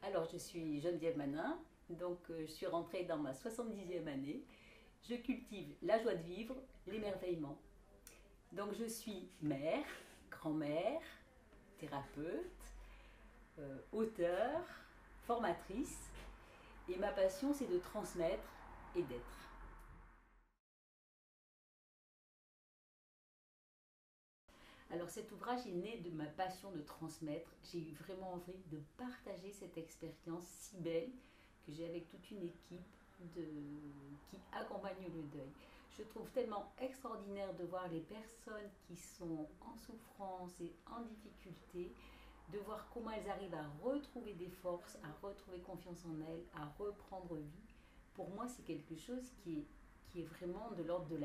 Alors, je suis Geneviève Manin, donc je suis rentrée dans ma 70e année. Je cultive la joie de vivre, l'émerveillement. Donc, je suis mère, grand-mère, thérapeute, auteure, formatrice, et ma passion, c'est de transmettre et d'être. Alors cet ouvrage est né de ma passion de transmettre. J'ai eu vraiment envie de partager cette expérience si belle que j'ai avec toute une équipe qui accompagne le deuil. Je trouve tellement extraordinaire de voir les personnes qui sont en souffrance et en difficulté, de voir comment elles arrivent à retrouver des forces, à retrouver confiance en elles, à reprendre vie. Pour moi, c'est quelque chose qui est vraiment de l'ordre de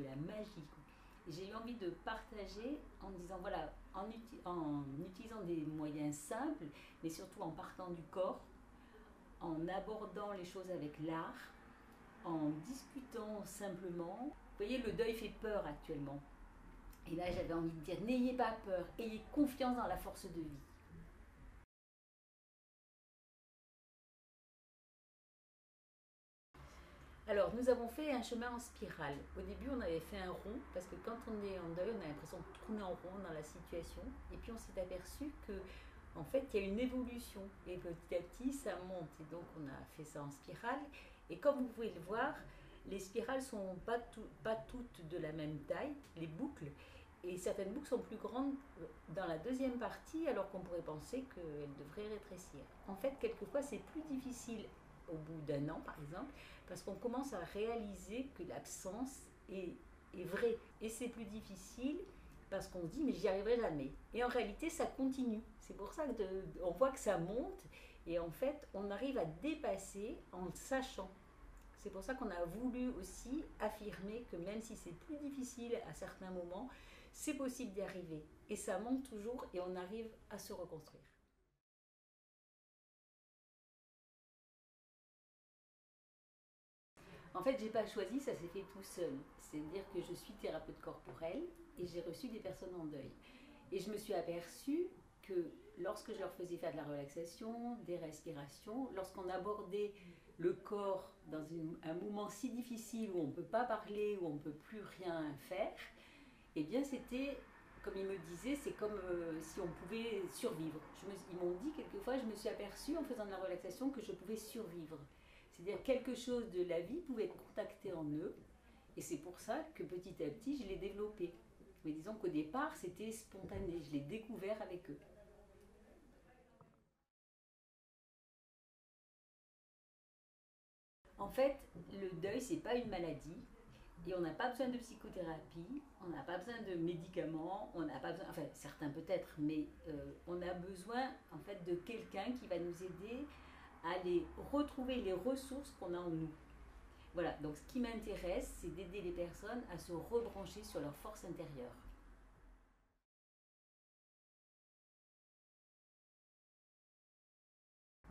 la magie. J'ai eu envie de partager en disant, voilà, en utilisant des moyens simples, mais surtout en partant du corps, en abordant les choses avec l'art, en discutant simplement. Vous voyez, le deuil fait peur actuellement. Et là, j'avais envie de dire, n'ayez pas peur, ayez confiance dans la force de vie. Alors, nous avons fait un chemin en spirale. Au début, on avait fait un rond, parce que quand on est en deuil, on a l'impression de tourner en rond dans la situation. Et puis, on s'est aperçu que, en fait, il y a une évolution. Et petit à petit, ça monte. Et donc, on a fait ça en spirale. Et comme vous pouvez le voir, les spirales sont pas toutes de la même taille, les boucles. Et certaines boucles sont plus grandes dans la deuxième partie, alors qu'on pourrait penser qu'elles devraient rétrécir. En fait, quelquefois, c'est plus difficile au bout d'un an, par exemple, parce qu'on commence à réaliser que l'absence est vraie. Et c'est plus difficile parce qu'on se dit, mais j'y arriverai jamais. Et en réalité, ça continue. C'est pour ça qu'on voit que ça monte et en fait, on arrive à dépasser en le sachant. C'est pour ça qu'on a voulu aussi affirmer que même si c'est plus difficile à certains moments, c'est possible d'y arriver. Et ça monte toujours et on arrive à se reconstruire. En fait, j'ai pas choisi, ça s'est fait tout seul. C'est-à-dire que je suis thérapeute corporelle et j'ai reçu des personnes en deuil. Et je me suis aperçue que lorsque je leur faisais faire de la relaxation, des respirations, lorsqu'on abordait le corps dans un moment si difficile où on ne peut pas parler, où on ne peut plus rien faire, eh bien c'était, comme ils me disaient, c'est comme si on pouvait survivre. Ils m'ont dit quelquefois, je me suis aperçue en faisant de la relaxation que je pouvais survivre. C'est-à-dire quelque chose de la vie pouvait être contacté en eux. Et c'est pour ça que petit à petit, je l'ai développé. Mais disons qu'au départ, c'était spontané. Je l'ai découvert avec eux. En fait, le deuil, c'est pas une maladie. Et on n'a pas besoin de psychothérapie, on n'a pas besoin de médicaments, on n'a pas besoin, enfin certains peut-être, mais on a besoin en fait de quelqu'un qui va nous aider à aller retrouver les ressources qu'on a en nous. Voilà, donc ce qui m'intéresse, c'est d'aider les personnes à se rebrancher sur leur force intérieure.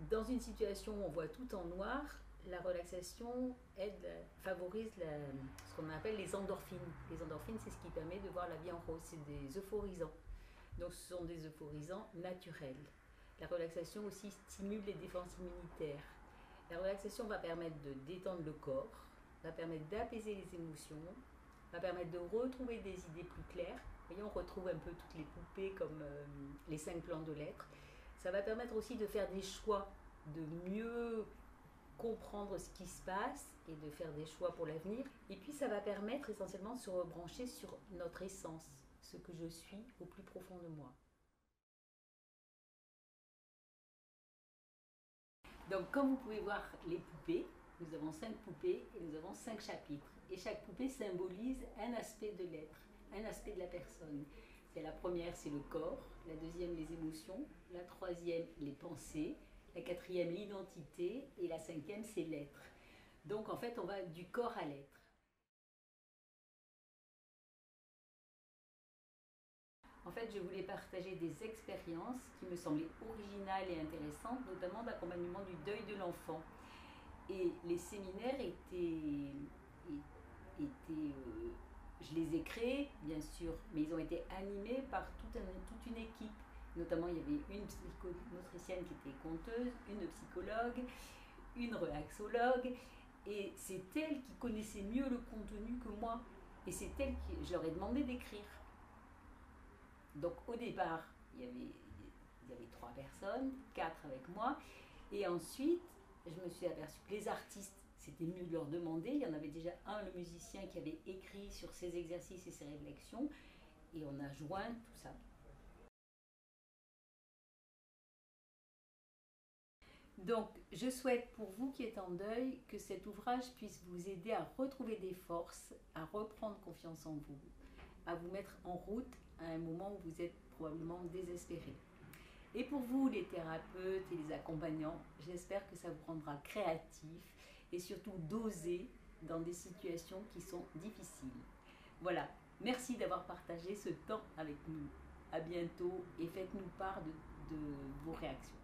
Dans une situation où on voit tout en noir, la relaxation favorise ce qu'on appelle les endorphines. Les endorphines, c'est ce qui permet de voir la vie en rose. C'est des euphorisants. Donc ce sont des euphorisants naturels. La relaxation aussi stimule les défenses immunitaires. La relaxation va permettre de détendre le corps, va permettre d'apaiser les émotions, va permettre de retrouver des idées plus claires. Vous voyez, on retrouve un peu toutes les poupées comme les 5 plans de l'être. Ça va permettre aussi de faire des choix, de mieux comprendre ce qui se passe et de faire des choix pour l'avenir. Et puis ça va permettre essentiellement de se rebrancher sur notre essence, ce que je suis au plus profond de moi. Donc comme vous pouvez voir les poupées, nous avons 5 poupées et nous avons 5 chapitres. Et chaque poupée symbolise un aspect de l'être, un aspect de la personne. La première, c'est le corps, la deuxième, les émotions, la troisième, les pensées, la quatrième, l'identité, et la cinquième, c'est l'être. Donc en fait, on va du corps à l'être. En fait, je voulais partager des expériences qui me semblaient originales et intéressantes, notamment d'accompagnement du deuil de l'enfant. Et les séminaires je les ai créés, bien sûr, mais ils ont été animés par toute une équipe Notamment, il y avait une psychomotricienne qui était conteuse, une psychologue, une relaxologue, et c'est elle qui connaissait mieux le contenu que moi. Et c'est elle qui, je leur ai demandé d'écrire. Donc au départ, il y avait 3 personnes, 4 avec moi, et ensuite, je me suis aperçue que les artistes, c'était mieux de leur demander. Il y en avait déjà un, le musicien, qui avait écrit sur ses exercices et ses réflexions, et on a joint tout ça. Donc, je souhaite pour vous qui êtes en deuil que cet ouvrage puisse vous aider à retrouver des forces, à reprendre confiance en vous, à vous mettre en route à un moment où vous êtes probablement désespéré. Et pour vous, les thérapeutes et les accompagnants, j'espère que ça vous rendra créatif et surtout d'oser dans des situations qui sont difficiles. Voilà, merci d'avoir partagé ce temps avec nous. À bientôt et faites-nous part de vos réactions.